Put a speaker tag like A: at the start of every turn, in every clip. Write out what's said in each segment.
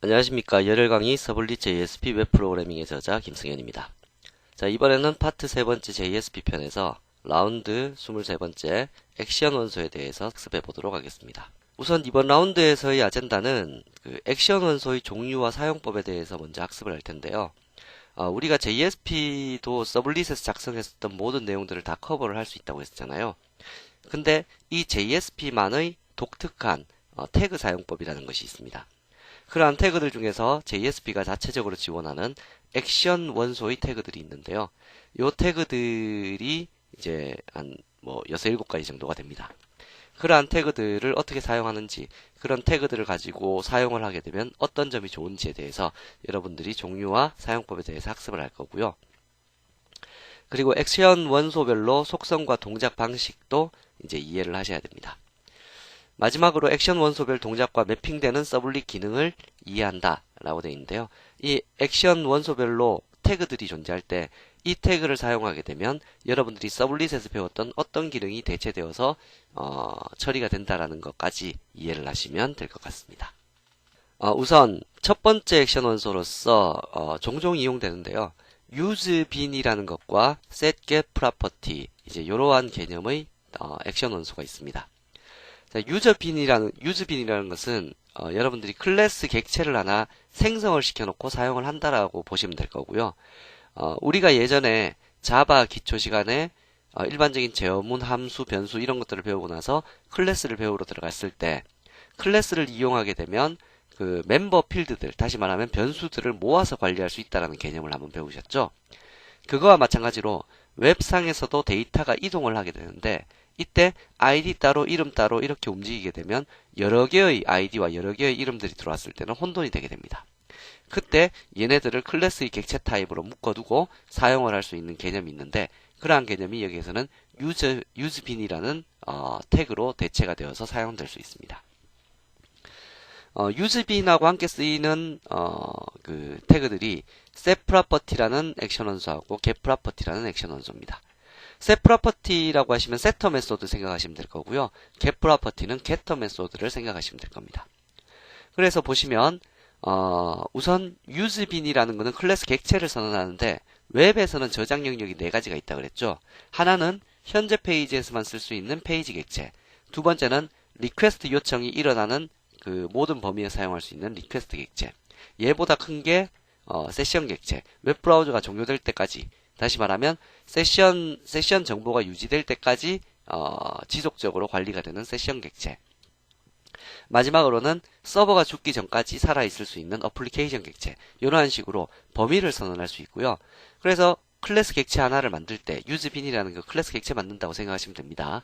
A: 안녕하십니까. 열혈 강의 서블릿 JSP 웹 프로그래밍의 저자 김승현입니다. 자, 이번에는 파트 세 번째 JSP 편에서 라운드 23번째 액션 원소에 대해서 학습해 보도록 하겠습니다. 우선 이번 라운드에서의 아젠다는 액션 원소의 종류와 사용법에 대해서 먼저 학습을 할 텐데요. 우리가 JSP도 서블릿에서 작성했었던 모든 내용들을 다 커버를 할 수 있다고 했잖아요. 근데 이 JSP만의 독특한 태그 사용법이라는 것이 있습니다. 그러한 태그들 중에서 JSP가 자체적으로 지원하는 액션 원소의 태그들이 있는데요. 이 태그들이 이제 한 6, 7가지 정도가 됩니다. 그러한 태그들을 어떻게 사용하는지, 그런 태그들을 가지고 사용을 하게 되면 어떤 점이 좋은지에 대해서 여러분들이 종류와 사용법에 대해서 학습을 할 거고요. 그리고 액션 원소별로 속성과 동작 방식도 이제 이해를 하셔야 됩니다. 마지막으로 액션 원소별 동작과 매핑되는 서블릿 기능을 이해한다 라고 되어 있는데요. 이 액션 원소별로 태그들이 존재할 때 이 태그를 사용하게 되면 여러분들이 서블릿에서 배웠던 어떤 기능이 대체되어서 처리가 된다라는 것까지 이해를 하시면 될 것 같습니다. 우선 첫 번째 액션 원소로서 종종 이용되는데요. useBin이라는 것과 setGetProperty 이제 이러한 개념의 액션 원소가 있습니다. 자, 유즈빈이라는 것은 여러분들이 클래스 객체를 하나 생성을 시켜놓고 사용을 한다라고 보시면 될 거고요. 우리가 예전에 자바 기초 시간에 일반적인 제어문, 함수, 변수 이런 것들을 배우고 나서 클래스를 배우러 들어갔을 때 클래스를 이용하게 되면 그 멤버 필드들, 다시 말하면 변수들을 모아서 관리할 수 있다는 개념을 한번 배우셨죠? 그거와 마찬가지로 웹상에서도 데이터가 이동을 하게 되는데 이때 아이디 따로 이름 따로 이렇게 움직이게 되면 여러 개의 아이디와 여러 개의 이름들이 들어왔을 때는 혼돈이 되게 됩니다. 그때 얘네들을 클래스의 객체 타입으로 묶어두고 사용을 할 수 있는 개념이 있는데 그러한 개념이 여기에서는 useBin이라는 태그로 대체가 되어서 사용될 수 있습니다. useBin하고 함께 쓰이는 그 태그들이 setProperty라는 액션 원소하고 getProperty라는 액션 원소입니다. setProperty라고 하시면 setter 메소드 생각하시면 될 거고요. getProperty는 getter 메소드를 생각하시면 될 겁니다. 그래서 보시면 우선 useBin이라는 것은 클래스 객체를 선언하는데 웹에서는 저장 영역이 4가지가 있다 그랬죠. 하나는 현재 페이지에서만 쓸 수 있는 페이지 객체, 두 번째는 리퀘스트 요청이 일어나는 그 모든 범위에 사용할 수 있는 리퀘스트 객체, 얘보다 큰 게 세션 객체, 웹브라우저가 종료될 때까지, 다시 말하면 세션 정보가 유지될 때까지 지속적으로 관리가 되는 세션 객체, 마지막으로는 서버가 죽기 전까지 살아있을 수 있는 어플리케이션 객체, 이러한 식으로 범위를 선언할 수 있고요. 그래서 클래스 객체 하나를 만들 때 useBin이라는 그 클래스 객체 만든다고 생각하시면 됩니다.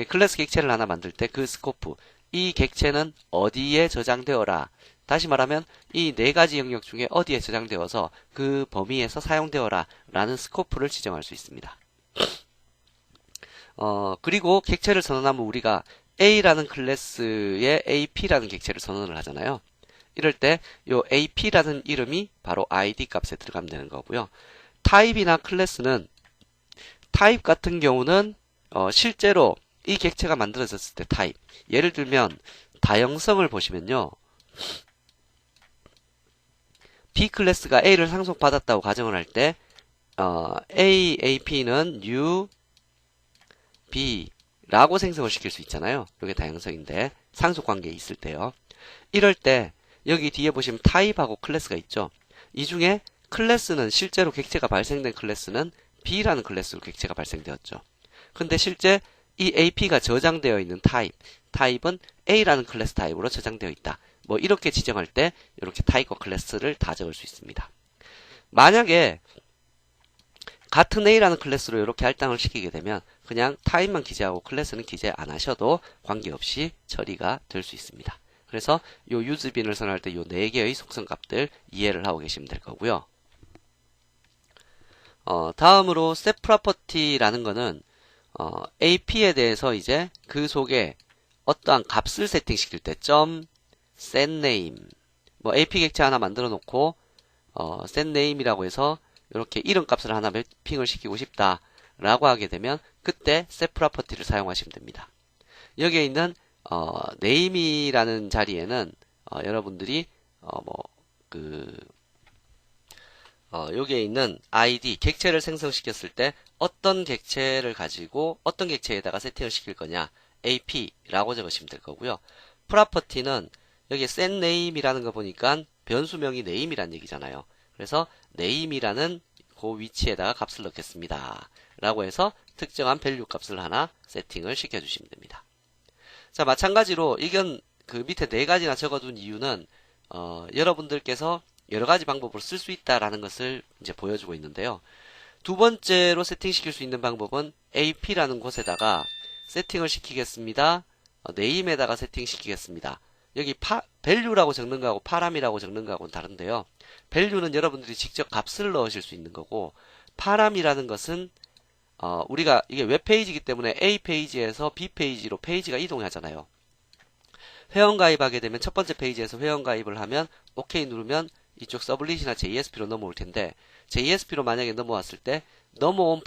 A: 클래스 객체를 하나 만들 때 그 스코프, 이 객체는 어디에 저장되어라, 다시 말하면 이 4가지 영역 중에 어디에 저장되어서 그 범위에서 사용되어라 라는 스코프를 지정할 수 있습니다. 그리고 객체를 선언하면 우리가 A라는 클래스에 AP라는 객체를 선언을 하잖아요. 이럴 때 이 AP라는 이름이 바로 ID 값에 들어가면 되는 거고요. 타입이나 클래스는 타입 같은 경우는 실제로 이 객체가 만들어졌을 때 타입, 예를 들면 다형성을 보시면요. B 클래스가 A를 상속받았다고 가정을 할 때 AP는 new B라고 생성을 시킬 수 있잖아요. 이게 다형성인데 상속관계에 있을 때요. 이럴 때 여기 뒤에 보시면 타입하고 클래스가 있죠. 이 중에 클래스는 실제로 객체가 발생된 클래스는 B라는 클래스로 객체가 발생되었죠. 근데 실제 이 AP가 저장되어 있는 타입은 A라는 클래스 타입으로 저장되어 있다. 뭐 이렇게 지정할 때 이렇게 타입과 클래스를 다 적을 수 있습니다. 만약에 같은 A라는 클래스로 이렇게 할당을 시키게 되면 그냥 타입만 기재하고 클래스는 기재 안 하셔도 관계없이 처리가 될 수 있습니다. 그래서 요 useBin을 선언할 때 요 4개의 속성 값들 이해를 하고 계시면 될 거고요. 다음으로 setProperty라는 거는 AP에 대해서 이제 그 속에 어떠한 값을 세팅시킬 때 setName, 뭐 AP 객체 하나 만들어 놓고 setName이라고 해서 이렇게 이름 값을 하나 매핑을 시키고 싶다 라고 하게 되면 그때 setProperty를 사용하시면 됩니다. 여기에 있는 name이라는 자리에는 여러분들이 여기에 있는 ID, 객체를 생성시켰을 때 어떤 객체를 가지고 어떤 객체에다가 세팅을 시킬 거냐, AP라고 적으시면 될 거고요. 프로퍼티는 여기 set name이라는 거 보니까 변수명이 name이란 얘기잖아요. 그래서 name이라는 그 위치에다가 값을 넣겠습니다. 라고 해서 특정한 밸류 값을 하나 세팅을 시켜주시면 됩니다. 자, 마찬가지로 이건 그 밑에 4가지나 적어둔 이유는 여러분들께서 여러 가지 방법으로 쓸 수 있다라는 것을 이제 보여주고 있는데요. 두 번째로 세팅시킬 수 있는 방법은 AP라는 곳에다가 세팅을 시키겠습니다. name에다가 세팅시키겠습니다. 여기 value라고 적는 거하고 param이라고 적는 거하고는 다른데요. value는 여러분들이 직접 값을 넣으실 수 있는 거고, param이라는 것은 우리가 이게 웹페이지이기 때문에 A 페이지에서 B 페이지로 페이지가 이동하잖아요. 회원가입하게 되면 첫 번째 페이지에서 회원가입을 하면 OK 누르면 이쪽 서블릿이나 JSP로 넘어올 텐데, JSP로 만약에 넘어왔을 때 넘어온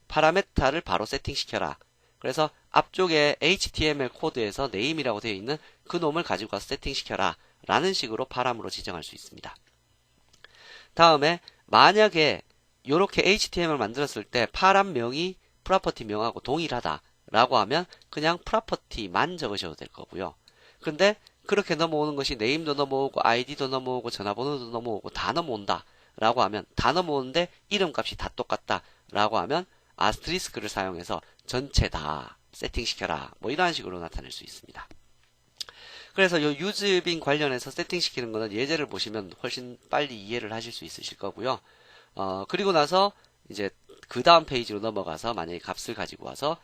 A: 파라메타를 바로 세팅시켜라. 그래서 앞쪽에 HTML 코드에서 name이라고 되어 있는 그 놈을 가지고 가서 세팅시켜라 라는 식으로 파람으로 지정할 수 있습니다. 다음에 만약에 이렇게 HTML 만들었을 때 파람명이 프로퍼티 명하고 동일하다 라고 하면 그냥 프로퍼티만 적으셔도 될 거고요. 근데 그렇게 넘어오는 것이 name도 넘어오고 id도 넘어오고 전화번호도 넘어오고 다 넘어온다 라고 하면, 다 넘어오는데 이름값이 다 똑같다 라고 하면 아스트리스크를 사용해서 전체 다 세팅시켜라, 뭐 이런 식으로 나타낼 수 있습니다. 그래서 요 유즈빈 관련해서 세팅시키는 거는 예제를 보시면 훨씬 빨리 이해를 하실 수 있으실 거고요. 그리고 나서 이제 그 다음 페이지로 넘어가서 만약에 값을 가지고 와서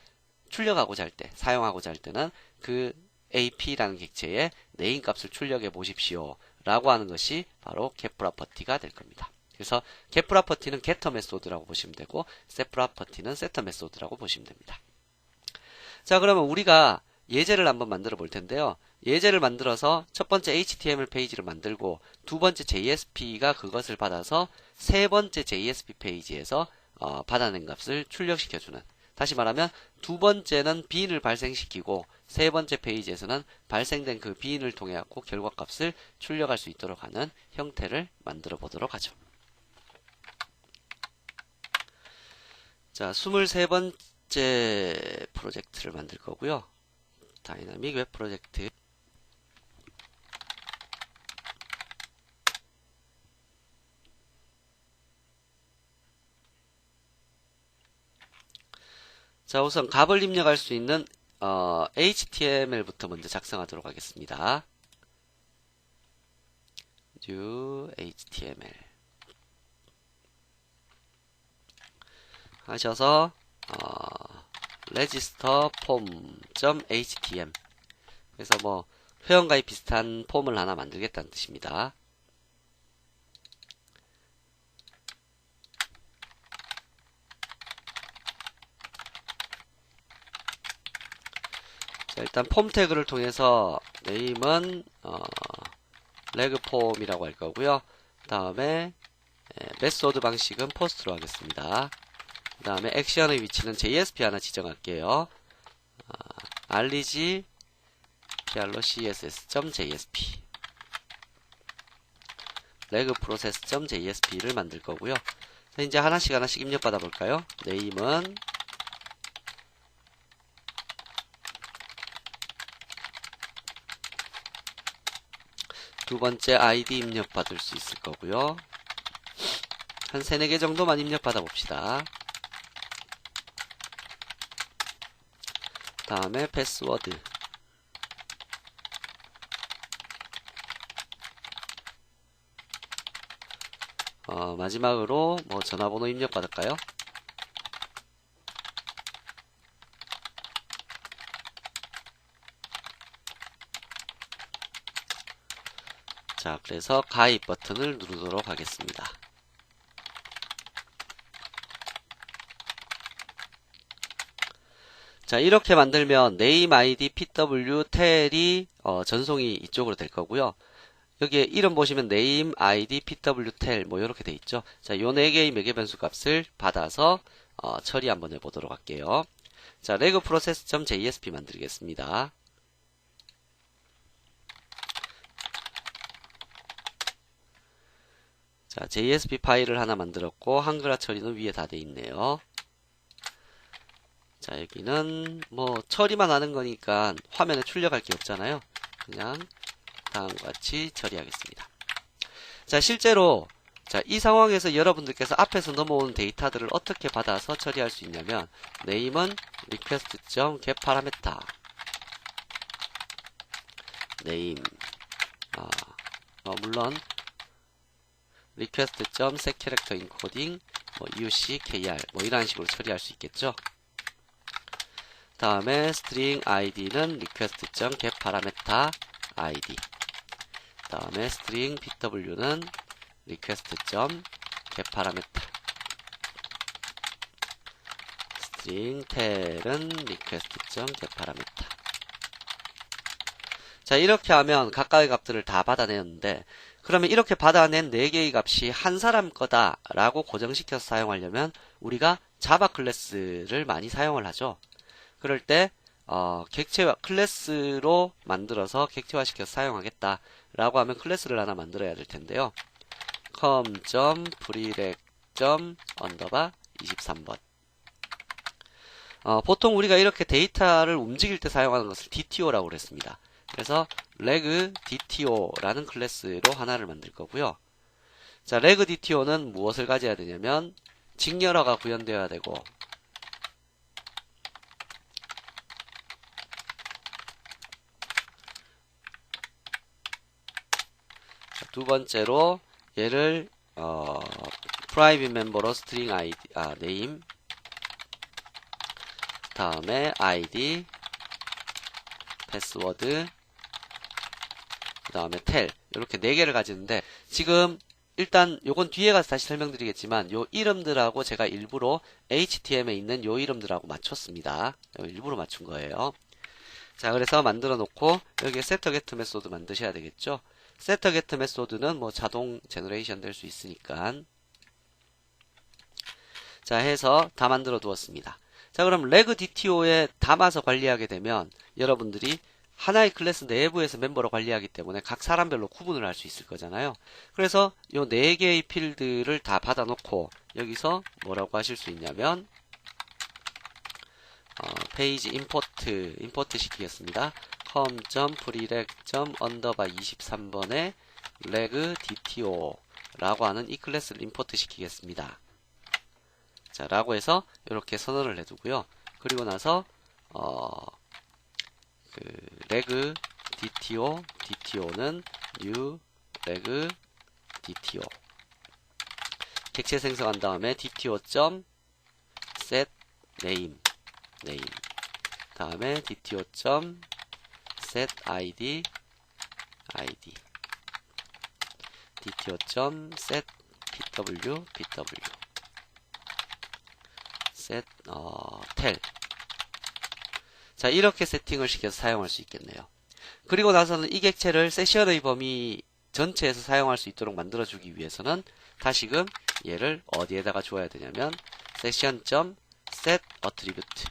A: 출력하고자 할 때, 사용하고자 할 때는 그 AP라는 객체에 네임 값을 출력해 보십시오 라고 하는 것이 바로 getProperty가 될 겁니다. 그래서 getProperty는 getter 메소드라고 보시면 되고, setProperty는 setter 메소드라고 보시면 됩니다. 자, 그러면 우리가 예제를 한번 만들어 볼 텐데요. 예제를 만들어서 첫 번째 HTML 페이지를 만들고, 두 번째 JSP가 그것을 받아서 세 번째 JSP 페이지에서 받아낸 값을 출력시켜주는, 다시 말하면 두 번째는 빈을 발생시키고 세 번째 페이지에서는 발생된 그 빈을 통해 갖고 결과값을 출력할 수 있도록 하는 형태를 만들어 보도록 하죠. 자, 23번째 프로젝트를 만들 거고요. 다이나믹 웹 프로젝트. 자, 우선 값을 입력할 수 있는 HTML부터 먼저 작성하도록 하겠습니다. new HTML 하셔서 register form.htm, 그래서 뭐 회원가입 비슷한 폼을 하나 만들겠다는 뜻입니다. 자, 일단 폼 태그를 통해서 name은 leg폼이라고 할 거고요. 그 다음에 메소드 방식은 포스트로 하겠습니다. 그 다음에 액션의 위치는 JSP 하나 지정할게요. reg css.jsp legprocess.jsp를 만들 거고요. 자, 이제 하나씩 입력 받아 볼까요? name은 두 번째 ID 입력 받을 수 있을 거고요. 한 3, 4개 정도만 입력 받아 봅시다. 다음에 패스워드, 마지막으로 뭐 전화번호 입력 받을까요? 자, 그래서 가입 버튼을 누르도록 하겠습니다. 자, 이렇게 만들면 name, id, pw, tel이 전송이 이쪽으로 될 거고요. 여기에 이름 보시면 name, id, pw, tel 뭐 이렇게 돼 있죠. 자, 요 4개의 매개 변수 값을 받아서 처리 한번 해보도록 할게요. 자, legprocess.jsp 만들겠습니다. 자, JSP 파일을 하나 만들었고 한글화 처리는 위에 다 돼 있네요. 자, 여기는 뭐 처리만 하는 거니까 화면에 출력할 게 없잖아요. 그냥 다음과 같이 처리하겠습니다. 자, 실제로 자, 이 상황에서 여러분들께서 앞에서 넘어온 데이터들을 어떻게 받아서 처리할 수 있냐면 name은 request.getParameter name 물론 request.setCharacterEncoding uckr 이런 식으로 처리할 수 있겠죠. 다음에 string id는 request.getParameter id 다음에 string pw는 request.getParameter string tel은 request.getParameter 자, 이렇게 하면 각각의 값들을 다 받아내는데 그러면 이렇게 받아낸 4개의 값이 한 사람 거다 라고 고정시켜서 사용하려면 우리가 자바 클래스를 많이 사용을 하죠. 그럴 때 객체화 클래스로 만들어서 객체화시켜서 사용하겠다 라고 하면 클래스를 하나 만들어야 될 텐데요. com.prereq._23번 보통 우리가 이렇게 데이터를 움직일 때 사용하는 것을 DTO라고 그랬습니다. 그래서 reg DTO라는 클래스로 하나를 만들 거고요. 자, reg DTO는 무엇을 가져야 되냐면 직렬화가 구현되어야 되고 두 번째로 얘를 private member로 string id name 다음에 id 패스워드 그 다음에 tel 이렇게 4개를 가지는데 지금 일단 요건 뒤에 가서 다시 설명드리겠지만 요 이름들하고 제가 일부러 HTML에 있는 요 이름들하고 맞췄습니다. 일부러 맞춘 거예요. 자, 그래서 만들어 놓고 여기에 setGet 메소드 만드셔야 되겠죠. setGet 메소드는 뭐 자동 제너레이션 될 수 있으니까 자 해서 다 만들어 두었습니다. 자, 그럼 reg DTO에 담아서 관리하게 되면 여러분들이 하나의 클래스 내부에서 멤버로 관리하기 때문에 각 사람별로 구분을 할 수 있을 거잖아요. 그래서 요 4개의 필드를 다 받아놓고 여기서 뭐라고 하실 수 있냐면 페이지 임포트 시키겠습니다. com.prereq._23번에 reg DTO 라고 하는 이 클래스를 임포트 시키겠습니다. 자, 라고 해서 이렇게 선언을 해두고요. 그리고 나서 reg DTO는 new reg DTO 객체 생성한 다음에 DTO.set name 다음에 DTO.set id DTO.set pw set tel 자, 이렇게 세팅을 시켜서 사용할 수 있겠네요. 그리고 나서는 이 객체를 세션의 범위 전체에서 사용할 수 있도록 만들어주기 위해서는 다시금 얘를 어디에다가 줘야 되냐면 session.set attribute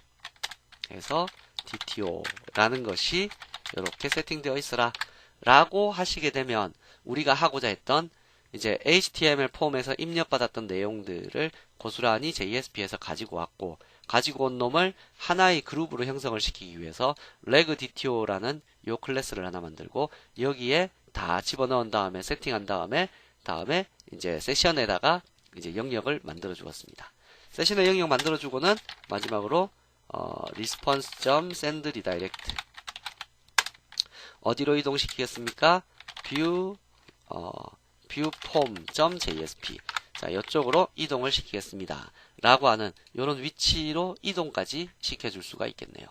A: 해서 DTO라는 것이 이렇게 세팅되어 있어라 라고 하시게 되면 우리가 하고자 했던 이제 HTML 폼에서 입력받았던 내용들을 고스란히 JSP에서 가지고 왔고 가지고 온 놈을 하나의 그룹으로 형성을 시키기 위해서 reg DTO라는 요 클래스를 하나 만들고 여기에 다 집어넣은 다음에 세팅한 다음에 이제 세션에다가 이제 영역을 만들어 주었습니다. 세션의 영역 만들어 주고는 마지막으로 response.send redirect 어디로 이동시키겠습니까? viewform.jsp 자, 이쪽으로 이동을 시키겠습니다. 라고 하는 이런 위치로 이동까지 시켜줄 수가 있겠네요.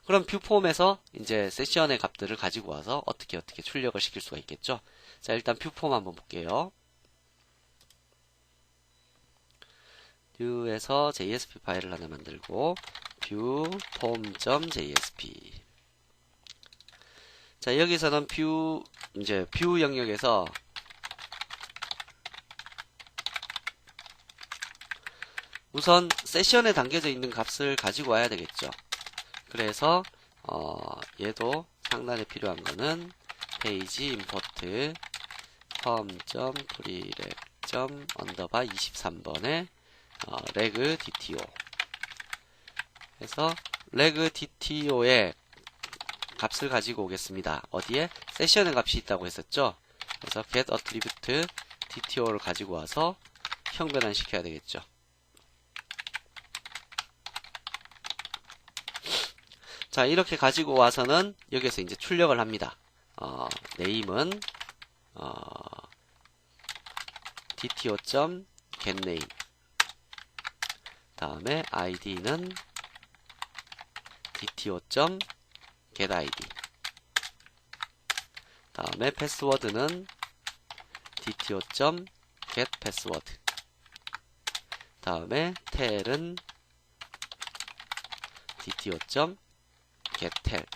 A: 그럼 뷰폼에서 이제 세션의 값들을 가지고 와서 어떻게 출력을 시킬 수가 있겠죠. 자, 일단 뷰폼 한번 볼게요. view에서 JSP 파일을 하나 만들고 viewform.jsp 자, 여기서는 뷰 영역에서 우선 세션에 담겨져 있는 값을 가지고 와야 되겠죠. 그래서 얘도 상단에 필요한 거는 페이지 임포트 com.prereq 점 언더바 23번에 레그 DTO 해서 레그 DTO의 값을 가지고 오겠습니다. 어디에? 세션의 값이 있다고 했었죠? 그래서 get attribute DTO를 가지고 와서 형변환 시켜야 되겠죠. 자, 이렇게 가지고 와서는 여기에서 이제 출력을 합니다. name은 dto.getName 다음에 id는 dto.getID 다음에 패스워드는 dto.getPassword 다음에 텔은 dto.getTel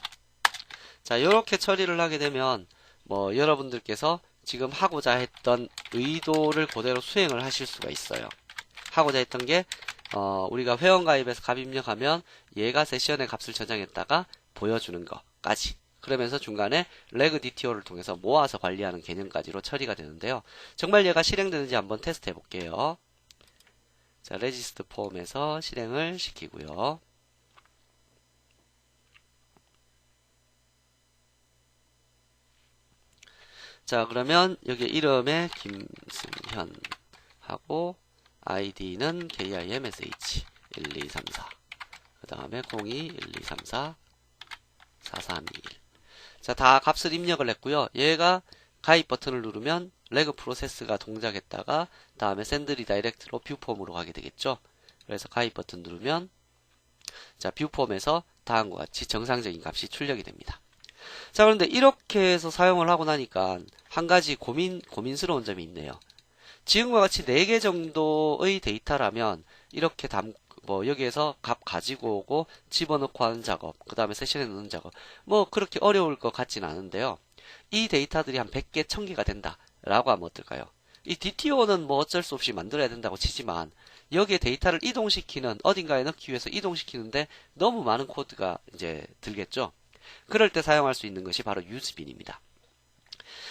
A: 자, 요렇게 처리를 하게 되면 뭐 여러분들께서 지금 하고자 했던 의도를 그대로 수행을 하실 수가 있어요. 하고자 했던 게 우리가 회원가입에서 값 입력하면 얘가 세션의 값을 저장했다가 보여주는 것까지 그러면서 중간에 레그 DTO를 통해서 모아서 관리하는 개념까지로 처리가 되는데요. 정말 얘가 실행되는지 한번 테스트 해볼게요. 자, 레지스트 폼에서 실행을 시키고요. 자, 그러면 여기 이름에 김승현 하고 id는 KIMSH 1234 그 다음에 02-1234-4321 자, 다 값을 입력을 했고요. 얘가 가입 버튼을 누르면 레그 프로세스가 동작했다가 다음에 샌드 리다이렉트로 뷰폼으로 가게 되겠죠. 그래서 가입 버튼 누르면 자, 뷰폼에서 다음과 같이 정상적인 값이 출력이 됩니다. 자, 그런데 이렇게 해서 사용을 하고 나니까 한 가지 고민스러운 점이 있네요. 지금과 같이 4개 정도의 데이터라면 이렇게 여기에서 값 가지고 오고 집어넣고 하는 작업, 그 다음에 세션에 넣는 작업, 뭐 그렇게 어려울 것 같진 않은데요. 이 데이터들이 한 100개, 1000개가 된다 라고 하면 어떨까요? 이 DTO는 뭐 어쩔 수 없이 만들어야 된다고 치지만 여기에 데이터를 이동시키는, 어딘가에 넣기 위해서 이동시키는데 너무 많은 코드가 이제 들겠죠. 그럴 때 사용할 수 있는 것이 바로 유즈빈입니다.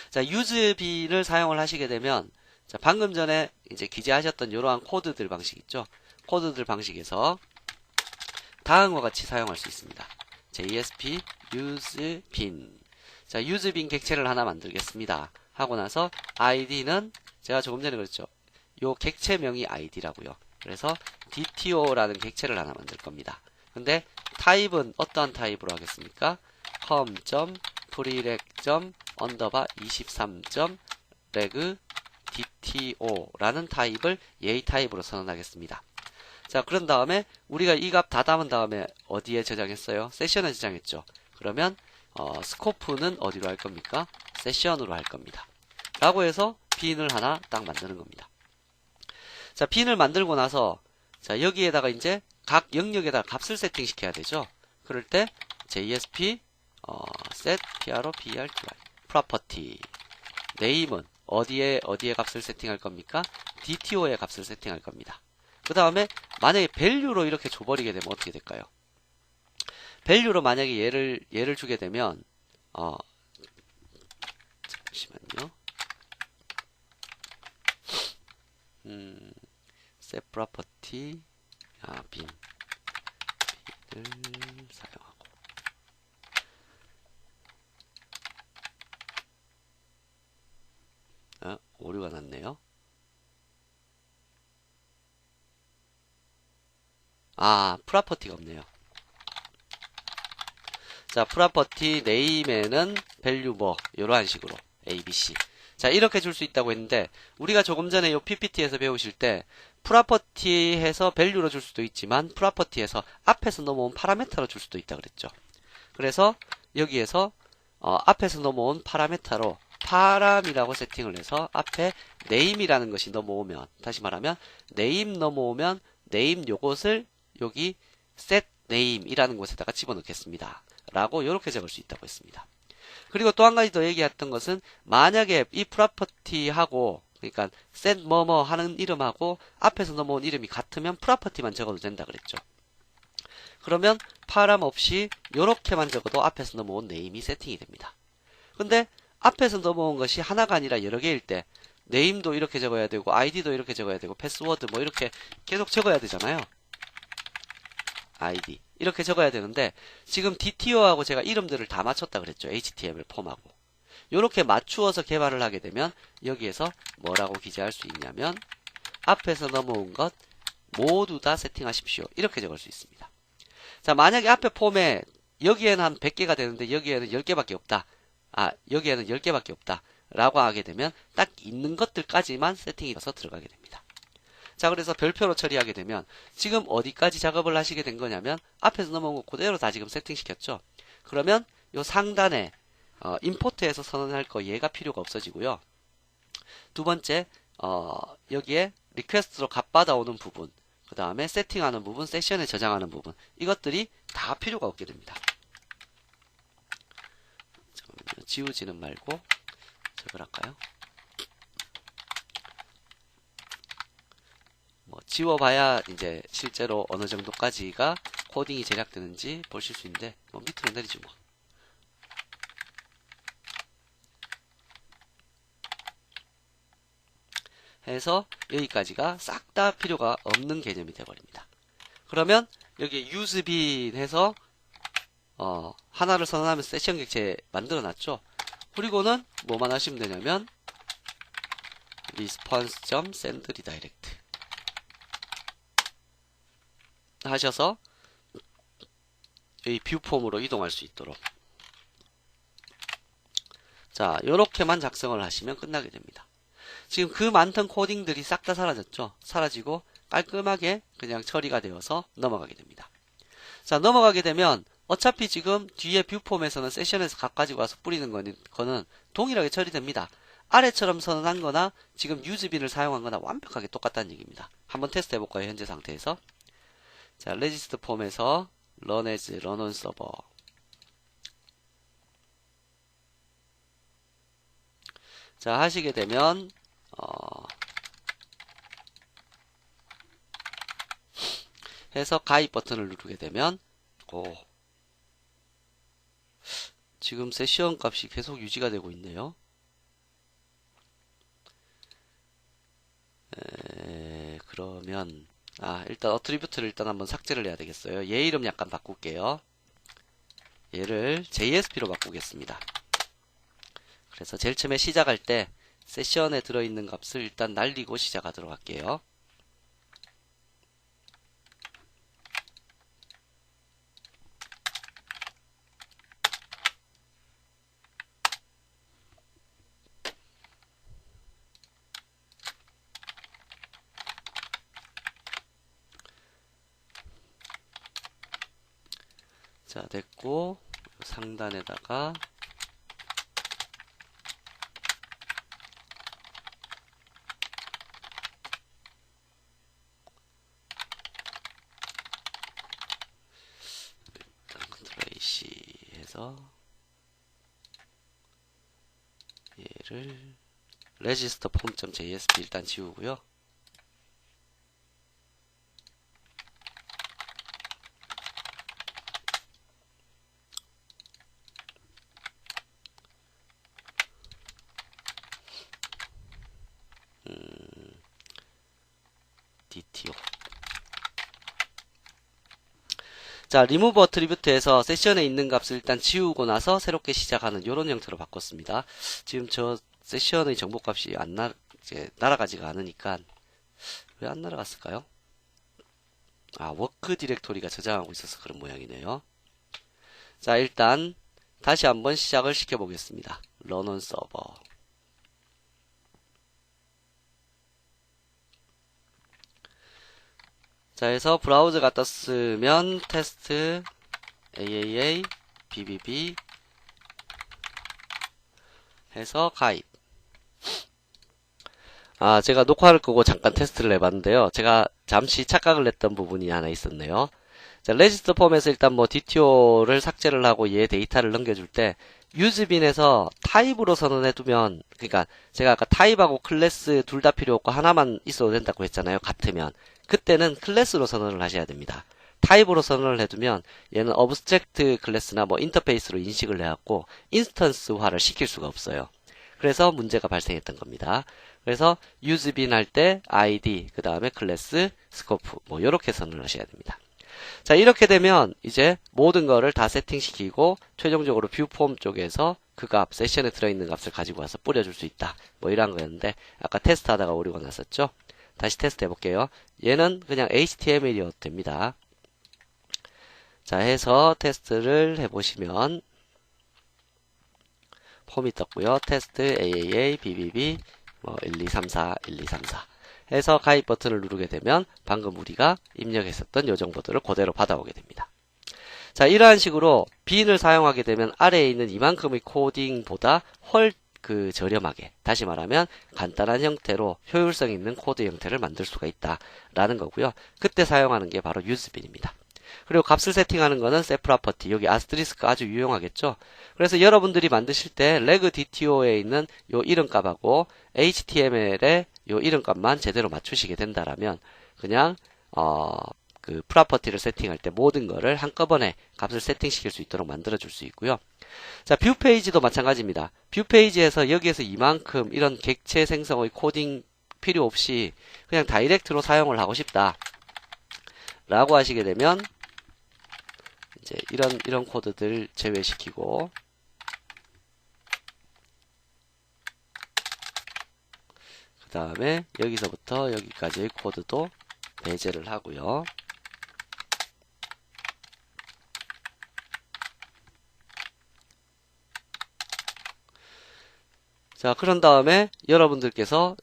A: 자, 유즈빈을 사용을 하시게 되면 자, 방금 전에 이제 기재하셨던 이러한 코드들 방식 있죠. 코드들 방식에서 다음과 같이 사용할 수 있습니다. JSP useBin. 자, useBin 객체를 하나 만들겠습니다. 하고 나서 id는 제가 조금 전에 그랬죠. 요 객체명이 id라고요. 그래서 dto라는 객체를 하나 만들 겁니다. 근데 타입은 어떠한 타입으로 하겠습니까? com.prereq.underbar23.reg DTO라는 타입을 예의 타입으로 선언하겠습니다. 자, 그런 다음에 우리가 이 값 다 담은 다음에 어디에 저장했어요? 세션에 저장했죠. 그러면 스코프는 어디로 할 겁니까? 세션으로 할 겁니다. 라고 해서 빈을 하나 딱 만드는 겁니다. 자, 빈을 만들고 나서 자, 여기에다가 이제 각 영역에다가 값을 세팅시켜야 되죠. 그럴 때 JSP set PROPRTY property name은 어디에 값을 세팅할 겁니까? DTO의 값을 세팅할 겁니다. 그 다음에 만약에 value로 이렇게 줘버리게 되면 어떻게 될까요? value로 만약에 얘를 주게 되면 잠시만요. set property bin을 사용하고 오류가 났네요. 프로퍼티가 없네요. 자, 프로퍼티 네임에는 value 뭐 이러한 식으로 ABC. 자, 이렇게 줄 수 있다고 했는데 우리가 조금 전에 요 PPT에서 배우실 때 프로퍼티에서 value로 줄 수도 있지만 프로퍼티에서 앞에서 넘어온 파라메터로 줄 수도 있다 그랬죠. 그래서 여기에서 앞에서 넘어온 파라메터로 파람이라고 세팅을 해서 앞에 name이라는 것이 넘어오면, 다시 말하면 name 넘어오면 name 요것을 여기 set name이라는 곳에다가 집어넣겠습니다. 라고 이렇게 적을 수 있다고 했습니다. 그리고 또 한 가지 더 얘기했던 것은 만약에 이 프로퍼티하고 그러니까 set 뭐뭐 하는 이름하고 앞에서 넘어온 이름이 같으면 프로퍼티만 적어도 된다 그랬죠. 그러면 파람 없이 이렇게만 적어도 앞에서 넘어온 name이 세팅이 됩니다. 근데 앞에서 넘어온 것이 하나가 아니라 여러 개일 때 네임도 이렇게 적어야 되고 아이디도 이렇게 적어야 되고 패스워드 뭐 이렇게 계속 적어야 되잖아요. 아이디 이렇게 적어야 되는데 지금 DTO하고 제가 이름들을 다 맞췄다 그랬죠. HTML 폼하고 이렇게 맞추어서 개발을 하게 되면 여기에서 뭐라고 기재할 수 있냐면 앞에서 넘어온 것 모두 다 세팅하십시오. 이렇게 적을 수 있습니다. 자, 만약에 앞에 폼에 여기에는 한 100개가 되는데 여기에는 10개밖에 없다. 여기에는 10개밖에 없다. 라고 하게 되면 딱 있는 것들까지만 세팅이 돼서 들어가게 됩니다. 자, 그래서 별표로 처리하게 되면 지금 어디까지 작업을 하시게 된 거냐면 앞에서 넘어온 거 그대로 다 지금 세팅시켰죠. 그러면 요 상단에 임포트에서 선언할 거 얘가 필요가 없어지고요. 두 번째 여기에 리퀘스트로 값 받아오는 부분, 그 다음에 세팅하는 부분, 세션에 저장하는 부분, 이것들이 다 필요가 없게 됩니다. 잠깐만요. 지우지는 말고 저걸 할까요? 뭐 지워봐야 이제 실제로 어느 정도까지가 코딩이 제작되는지 보실 수 있는데 뭐 밑으로 내리지 뭐. 해서 여기까지가 싹 다 필요가 없는 개념이 되어버립니다. 그러면 여기 useBin 해서 하나를 선언하면서 세션 객체 만들어 놨죠. 그리고는 뭐만 하시면 되냐면 response.sendRedirect 하셔서 이 뷰폼으로 이동할 수 있도록 자 요렇게만 작성을 하시면 끝나게 됩니다. 지금 그 많던 코딩들이 싹 다 사라졌죠. 사라지고 깔끔하게 그냥 처리가 되어서 넘어가게 됩니다. 자 넘어가게 되면 어차피 지금 뒤에 뷰폼에서는 세션에서 각 가지고 와서 뿌리는 거는 동일하게 처리됩니다. 아래처럼 선언한 거나 지금 유즈빈을 사용한 거나 완벽하게 똑같다는 얘기입니다. 한번 테스트 해볼까요? 현재 상태에서. 자, 레지스트 폼에서 run as run on server. 자, 하시게 되면 해서 가입 버튼을 누르게 되면 지금 세션 값이 계속 유지가 되고 있네요. 그러면 일단 어트리뷰트를 일단 한번 삭제를 해야 되겠어요. 얘 이름 약간 바꿀게요. 얘를 JSP로 바꾸겠습니다. 그래서 제일 처음에 시작할 때 세션에 들어있는 값을 일단 날리고 시작하도록 할게요. 자, 됐고 상단에다가 일단 컨트롤 AC 해서 얘를 register form.jsp 일단 지우고요. DTO. 자, remove attribute에서 세션에 있는 값을 일단 지우고 나서 새롭게 시작하는 이런 형태로 바꿨습니다. 지금 저 세션의 정보값이 이제 날아가지가 않으니까 왜 안 날아갔을까요? 워크 디렉토리가 저장하고 있어서 그런 모양이네요. 자, 일단 다시 한번 시작을 시켜 보겠습니다. run on server. 자, 해서 브라우저 갖다 쓰면 테스트 AAA BBB 해서 가입. 제가 녹화를 끄고 잠깐 테스트를 해봤는데요. 제가 잠시 착각을 했던 부분이 하나 있었네요. 자, 레지스터 폼에서 일단 뭐 DTO를 삭제를 하고 얘 데이터를 넘겨줄 때 유즈빈에서 타입으로 선언해두면, 그러니까 제가 아까 타입하고 클래스 둘 다 필요 없고 하나만 있어도 된다고 했잖아요. 같으면. 그때는 클래스로 선언을 하셔야 됩니다. 타입으로 선언을 해두면 얘는 어브스트랙트 클래스나 뭐 인터페이스로 인식을 해갖고 인스턴스화를 시킬 수가 없어요. 그래서 문제가 발생했던 겁니다. 그래서 useBin 할 때 id, 그 다음에 클래스, 스코프 뭐 이렇게 선언을 하셔야 됩니다. 자, 이렇게 되면 이제 모든 거를 다 세팅시키고 최종적으로 뷰폼 쪽에서 그 값, 세션에 들어있는 값을 가지고 와서 뿌려줄 수 있다. 뭐 이런 거였는데 아까 테스트 하다가 오류가 났었죠. 다시 테스트 해볼게요. 얘는 그냥 HTML이어도 됩니다. 자, 해서 테스트를 해보시면 폼이 떴고요. 테스트 AAA, BBB, 뭐 1234, 1234 해서 가입 버튼을 누르게 되면 방금 우리가 입력했었던 요 정보들을 그대로 받아오게 됩니다. 자, 이러한 식으로 빈을 사용하게 되면 아래에 있는 이만큼의 코딩보다 저렴하게, 다시 말하면 간단한 형태로 효율성 있는 코드 형태를 만들 수가 있다라는 거고요. 그때 사용하는 게 바로 useBin입니다. 그리고 값을 세팅하는 거는 setProperty, 여기 아스트리스크 아주 유용하겠죠. 그래서 여러분들이 만드실 때 legDTO에 있는 요 이름값하고 HTML의 요 이름값만 제대로 맞추시게 된다라면 그냥 그 프로퍼티를 세팅할 때 모든 거를 한꺼번에 값을 세팅시킬 수 있도록 만들어 줄 수 있고요. 자, 뷰 페이지도 마찬가지입니다. 뷰 페이지에서 여기에서 이만큼 이런 객체 생성의 코딩 필요 없이 그냥 다이렉트로 사용을 하고 싶다 라고 하시게 되면 이제 이런 코드들 제외시키고 그 다음에 여기서부터 여기까지의 코드도 배제를 하고요. 자, 그런 다음에 여러분들께서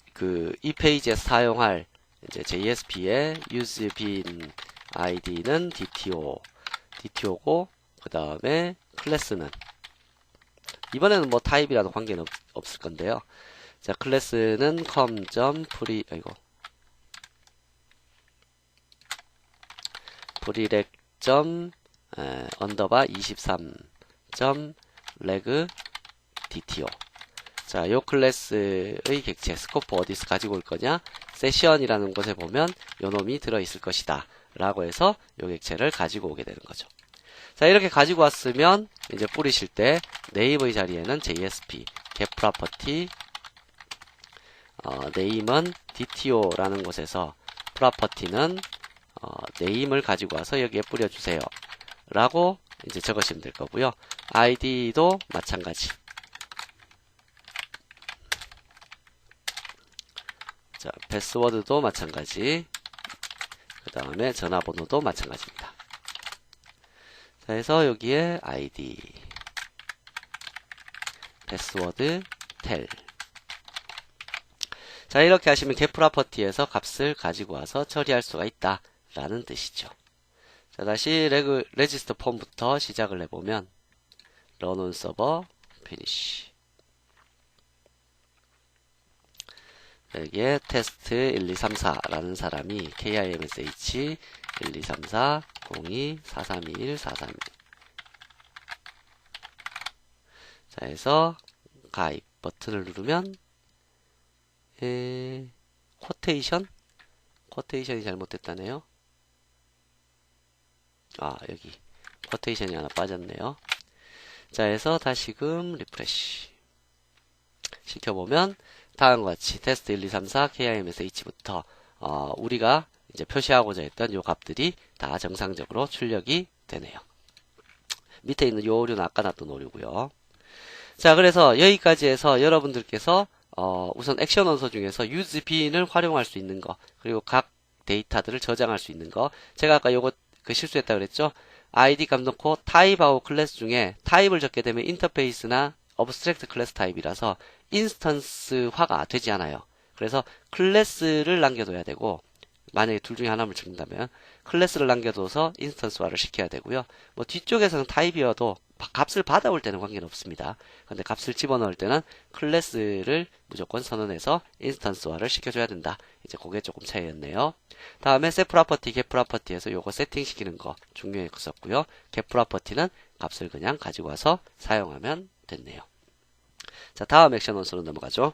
A: 이 페이지에서 사용할 이제 JSP의 useBin id는 DTO고 그 다음에 클래스는 이번에는 뭐 타입이라도 관계는 없을 건데요. 자, 클래스는 prereq underbar 23.reg DTO. 자, 요 클래스의 객체 스코프 어디서 가지고 올 거냐? 세션이라는 곳에 보면 요 놈이 들어있을 것이다 라고 해서 요 객체를 가지고 오게 되는 거죠. 자, 이렇게 가지고 왔으면 이제 뿌리실 때 name의 자리에는 JSP getProperty name은 DTO라는 곳에서 property는 name을 가지고 와서 여기에 뿌려주세요 라고 이제 적으시면 될 거고요. id도 마찬가지. 자, 패스워드도 마찬가지. 그 다음에 전화번호도 마찬가지입니다. 자, 해서 여기에 id, 패스워드, tel. 자, 이렇게 하시면 getProperty에서 값을 가지고 와서 처리할 수가 있다 라는 뜻이죠. 자, 다시 레지스터 폼부터 시작을 해보면 run on server, finish. 여기에 테스트 1234라는 사람이 KIMSH 1234 02 4321 431 자, 해서 가입 버튼을 누르면 쿼테이션이 잘못됐다네요. 아, 여기 쿼테이션이 하나 빠졌네요. 자, 해서 다시금 리프레시 시켜보면 다음과 같이 테스트 1234 KIMSH부터 우리가 이제 표시하고자 했던 요 값들이 다 정상적으로 출력이 되네요. 밑에 있는 요 오류는 아까 놨던 오류고요. 자, 그래서 여기까지 해서 여러분들께서 우선 액션 원소 중에서 useBin을 활용할 수 있는 거, 그리고 각 데이터들을 저장할 수 있는 거. 제가 아까 요거 실수했다 그랬죠? id 값 넣고 타입하고 클래스 중에 타입을 적게 되면 인터페이스나 어브스트랙트 클래스 타입이라서 인스턴스화가 되지 않아요. 그래서 클래스를 남겨둬야 되고, 만약에 둘 중에 하나를 적는다면 클래스를 남겨둬서 인스턴스화를 시켜야 되고요. 뭐 뒤쪽에서는 타입이어도 값을 받아올 때는 관계는 없습니다. 근데 값을 집어넣을 때는 클래스를 무조건 선언해서 인스턴스화를 시켜줘야 된다. 이제 그게 조금 차이였네요. 다음에 setProperty, getProperty에서 요거 세팅시키는 거 중요했었고요. getProperty는 값을 그냥 가지고 와서 사용하면 됐네요. 자, 다음 액션 원소로 넘어가죠.